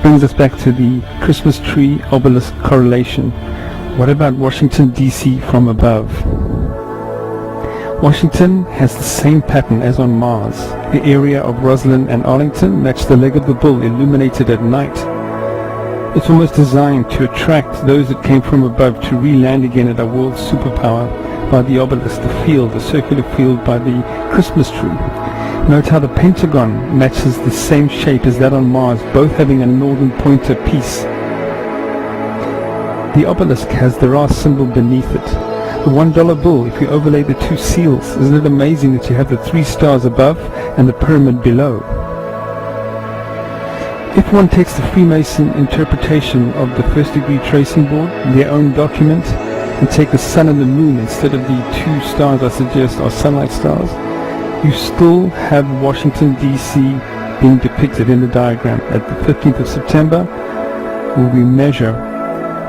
brings us back to the Christmas tree obelisk correlation. What about Washington, D.C. from above? Washington has the same pattern as on Mars. The area of Roslyn and Arlington match the leg of the bull illuminated at night. It's almost designed to attract those that came from above to re-land again at our world's superpower by the obelisk, the field, the circular field by the Christmas tree. Note how the pentagon matches the same shape as that on Mars, both having a northern pointer piece. The obelisk has the Ra symbol beneath it. The $1 bill, if you overlay the two seals, isn't it amazing that you have the 3 stars above and the pyramid below? If one takes the Freemason interpretation of the first degree tracing board, their own document, and take the sun and the moon instead of the 2 stars I suggest are sun-like stars, you still have Washington, D.C. being depicted in the diagram. At the 15th of September, where we measure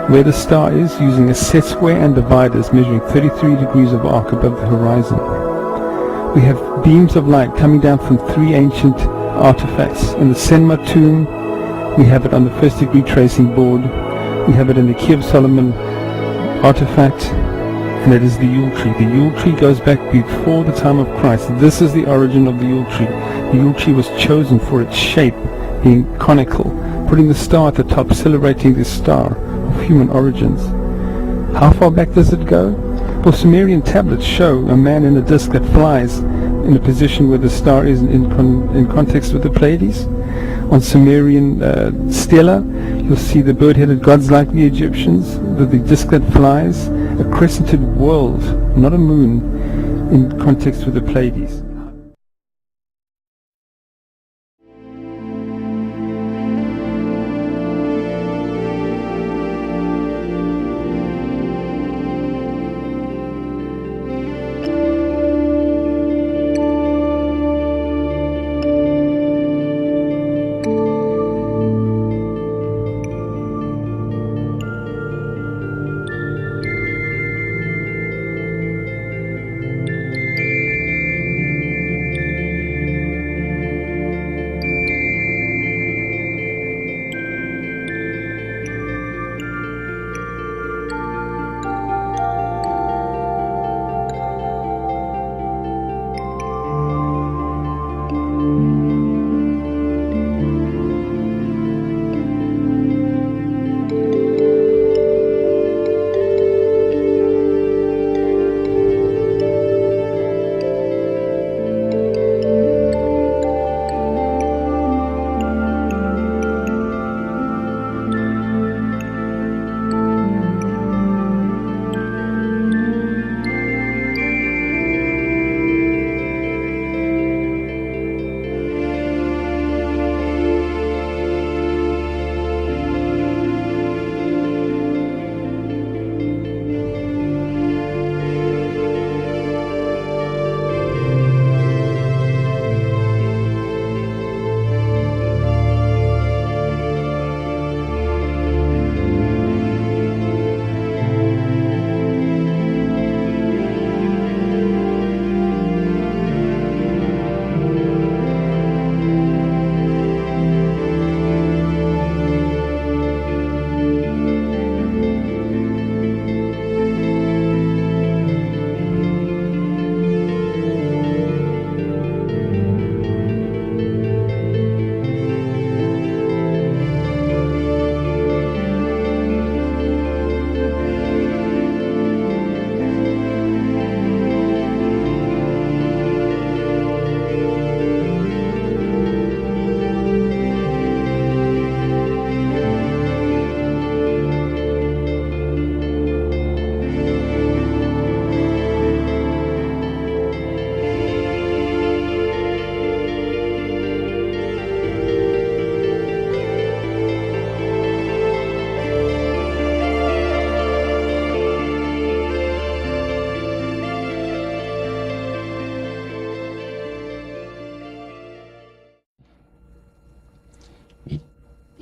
where the star is using a set square and dividers measuring 33 degrees of arc above the horizon. We have beams of light coming down from 3 ancient artifacts. In the Senma tomb, we have it on the first degree tracing board. We have it in the Key of Solomon artifact, and it is the Yule tree. The Yule tree goes back before the time of Christ. This is the origin of the Yule tree. The Yule tree was chosen for its shape, being conical, putting the star at the top, celebrating this star of human origins. How far back does it go? Well, Sumerian tablets show a man in a disc that flies in a position where the star is in context with the Pleadies. On Sumerian stela, you'll see the bird-headed gods like the Egyptians, with the disc that flies, a crescented world, not a moon, in context with the Pleadies.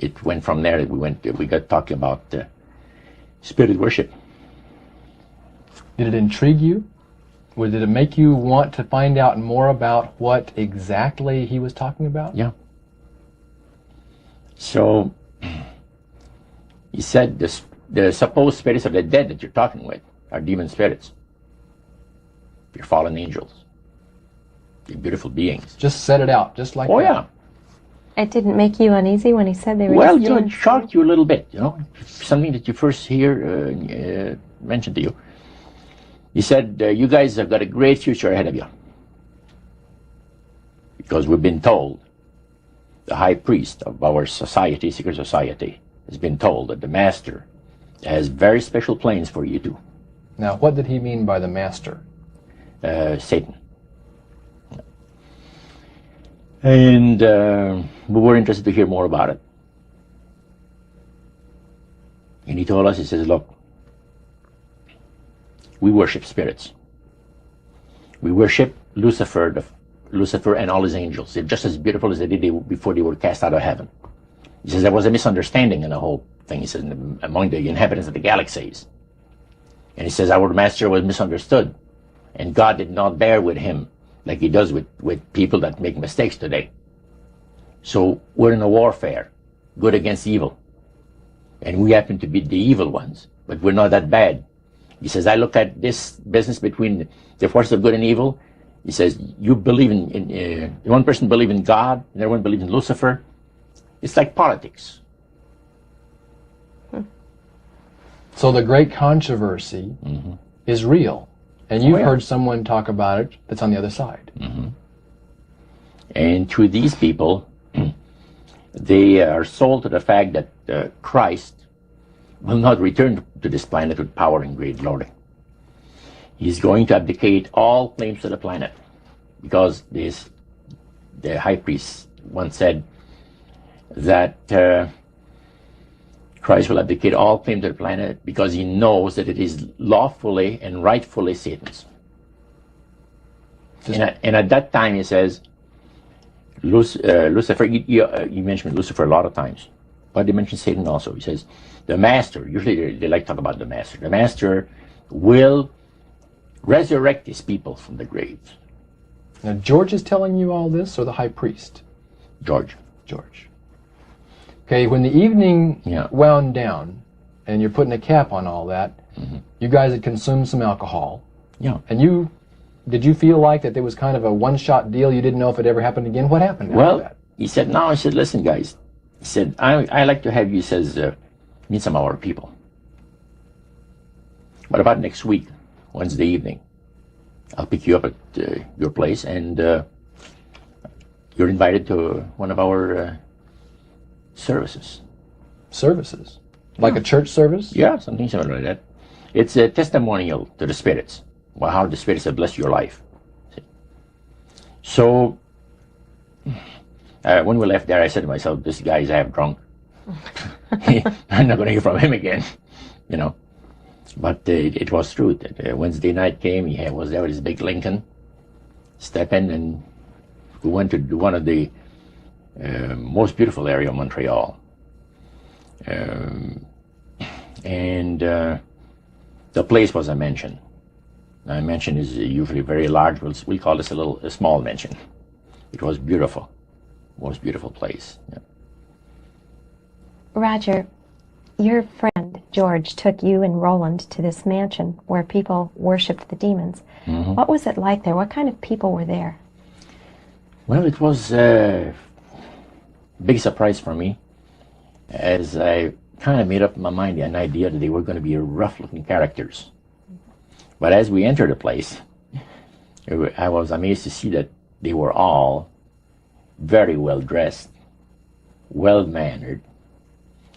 It went from there. We got talking about spirit worship. Did it intrigue you? Or did it make you want to find out more about what exactly he was talking about? Yeah. So He said the supposed spirits of the dead that you're talking with are demon spirits. You're fallen angels. You're beautiful beings. Just set it out, just like that. Oh, yeah. It didn't make you uneasy when he said they were Well, just you know, it demons? shocked you a little bit, you know. Something that you first hear mentioned to you. He said, you guys have got a great future ahead of you. Because we've been told, the high priest of our society, secret society, has been told that the master has very special plans for you too. Now, what did he mean by the master? Satan. And we were interested to hear more about it. And he told us, he says, look, we worship spirits. We worship Lucifer and all his angels. They're just as beautiful as they did before they were cast out of heaven. He says there was a misunderstanding in the whole thing. He says among the inhabitants of the galaxies. And he says our master was misunderstood. And God did not bear with him like he does with people that make mistakes today. So we're in a warfare, good against evil. And we happen to be the evil ones, but we're not that bad. He says, I look at this business between the forces of good and evil. He says, you believe in one person believes in God, and everyone believes in Lucifer. It's like politics. So the great controversy is real. And you've heard someone talk about it that's on the other side. And to these people, they are sold to the fact that Christ will not return to this planet with power and great glory. He's going to abdicate all claims to the planet, because the high priest once said that Christ will abdicate all claim to the planet because he knows that it is lawfully and rightfully Satan's. And at that time he says, Lucifer, you mentioned Lucifer a lot of times, but he mentions Satan also. He says, the master, usually they like to talk about the master will resurrect his people from the graves. Now, George is telling you all this, or the high priest? George. Okay, when the evening wound down, and you're putting a cap on all that, you guys had consumed some alcohol. Yeah. And did you feel like that there was kind of a one-shot deal? You didn't know if it ever happened again? What happened after that? He said, no, I said, listen, guys. He said, I like to have you, he says, meet some of our people. What about next week, Wednesday evening? I'll pick you up at your place, and you're invited to one of our services. Services? Like a church service? Yeah, something similar like that. It's a testimonial to the spirits, well, how the spirits have blessed your life. So, when we left there, I said to myself, this guy is half drunk. I'm not going to hear from him again, you know. But it was true. Wednesday night came, he was there with his big Lincoln, step in, and we went to one of the most beautiful area of Montreal. And the place was a mansion. Now, a mansion is usually very large. We call this a small mansion. It was beautiful. Most beautiful place. Yeah. Roger, your friend George took you and Roland to this mansion where people worshipped the demons. What was it like there? What kind of people were there? Well, it was a big surprise for me, as I kind of made up in my mind an idea that they were going to be rough-looking characters. But as we entered the place, I was amazed to see that they were all very well dressed, well mannered,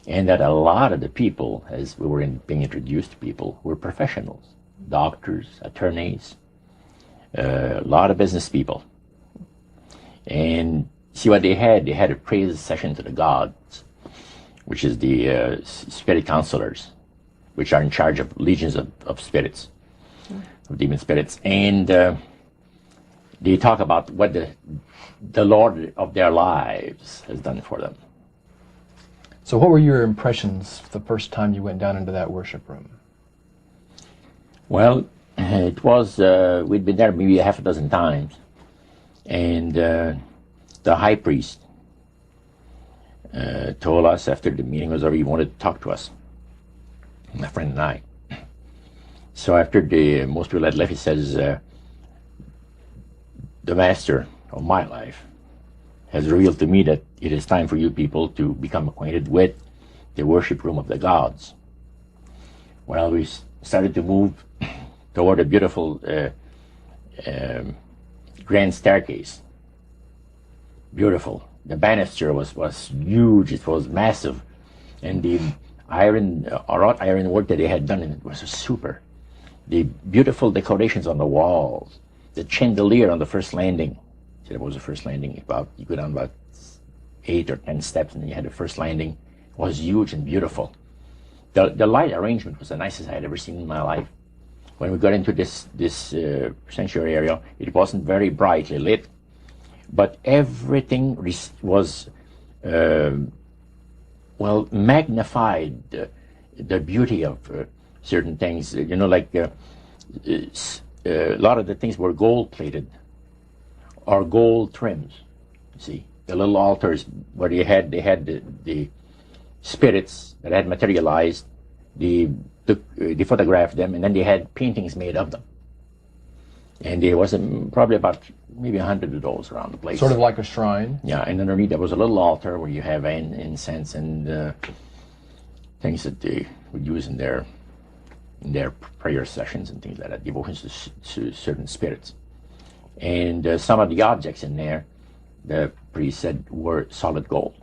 and that a lot of the people, as we were being introduced to people, were professionals, doctors, attorneys, a lot of business people. And see what they had? They had a praise session to the gods, which is the spirit counselors, which are in charge of legions of spirits, of demon spirits. And they talk about what the Lord of their lives has done for them. So what were your impressions the first time you went down into that worship room? Well, it was, we'd been there maybe a half a dozen times. And the high priest told us after the meeting was over, he wanted to talk to us. my friend and I. So after most people had left, he says, the master of my life has revealed to me that it is time for you people to become acquainted with the worship room of the gods. Well, we started to move toward a beautiful grand staircase. Beautiful. The banister was huge. It was massive, and the wrought iron work that they had done in it was super. The beautiful decorations on the walls, the chandelier on the first landing. See, that was the first landing. You go down about 8 or 10 steps, and then you had the first landing. It was huge and beautiful. The light arrangement was the nicest I had ever seen in my life. When we got into this sanctuary area, it wasn't very brightly lit, but everything was well magnified. The beauty of certain things, you know, like a lot of the things were gold plated or gold trims. You see, the little altars where they had the spirits that had materialized, they photographed them, and then they had paintings made of them. And there was probably about maybe 100 of those around the place. Sort of like a shrine. Yeah, and underneath there was a little altar where you have incense and things that they would use in their prayer sessions and things like that, devotions to certain spirits. And some of the objects in there, the priest said, were solid gold.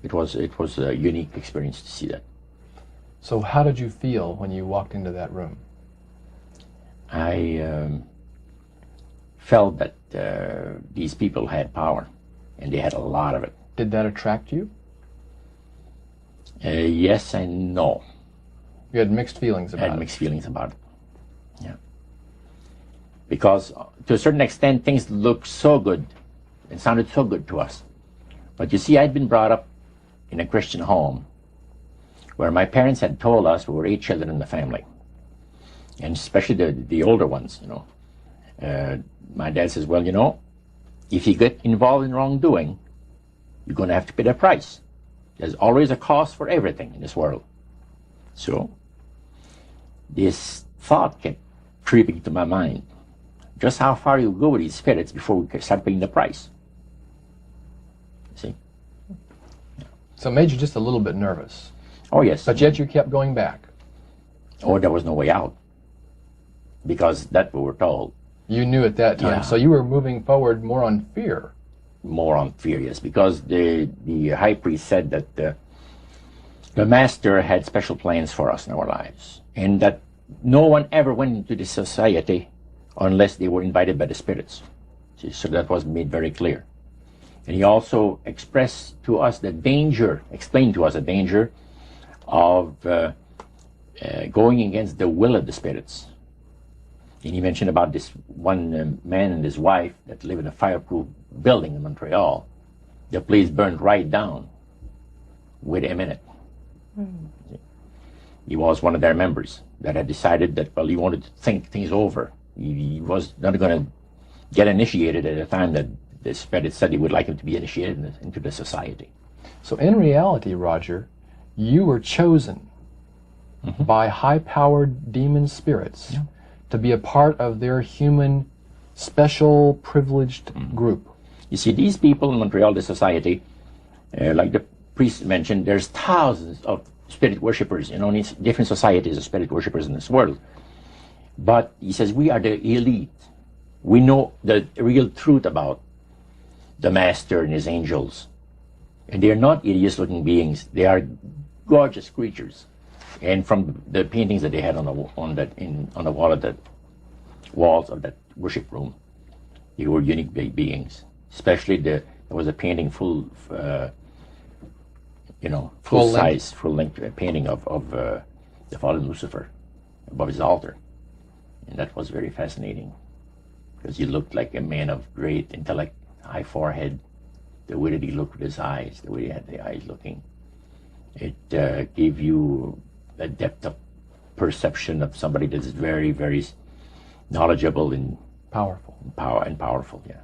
It was a unique experience to see that. So how did you feel when you walked into that room? I felt that these people had power, and they had a lot of it. Did that attract you? Yes and no. You had mixed feelings about it? I had mixed feelings about it, yeah. Because to a certain extent, things looked so good, it sounded so good to us. But you see, I'd been brought up in a Christian home where my parents had told us we were 8 children in the family, and especially the older ones, you know. My dad says, well, you know, if you get involved in wrongdoing, you're going to have to pay the price. There's always a cost for everything in this world. So this thought kept creeping to my mind. Just how far you go with these spirits before we start paying the price. See? So it made you just a little bit nervous. Oh, yes. But yet you kept going back. Oh, there was no way out. Because that's what we're told. You knew at that time. Yeah. So you were moving forward more on fear. More on fear, yes. Because the high priest said that the master had special plans for us in our lives. And that no one ever went into this society unless they were invited by the spirits. See, so that was made very clear. And he also expressed to us the danger, explained to us the danger of going against the will of the spirits. And he mentioned about this one man and his wife that live in a fireproof building in Montreal. The place burned right down with him in it. He was one of their members that had decided that, well, he wanted to think things over. He was not going to get initiated at a time that the spirit said he would like him to be initiated into the society. So in reality, Roger, you were chosen by high-powered demon spirits to be a part of their human, special, privileged group. You see, these people in Montreal, the society, like the priest mentioned, there's thousands of spirit worshippers in only different societies of spirit worshippers in this world. But he says we are the elite. We know the real truth about the master and his angels. And they're not hideous-looking beings. They are gorgeous creatures. And from the paintings that they had on the wall of the walls of that worship room, they were unique beings. Especially there was a painting full length painting of the fallen Lucifer above his altar, and that was very fascinating because he looked like a man of great intellect, high forehead, the way that he looked with his eyes, the way he had the eyes looking. It gave you a depth of perception of somebody that's very, very knowledgeable and powerful. Powerful, yeah.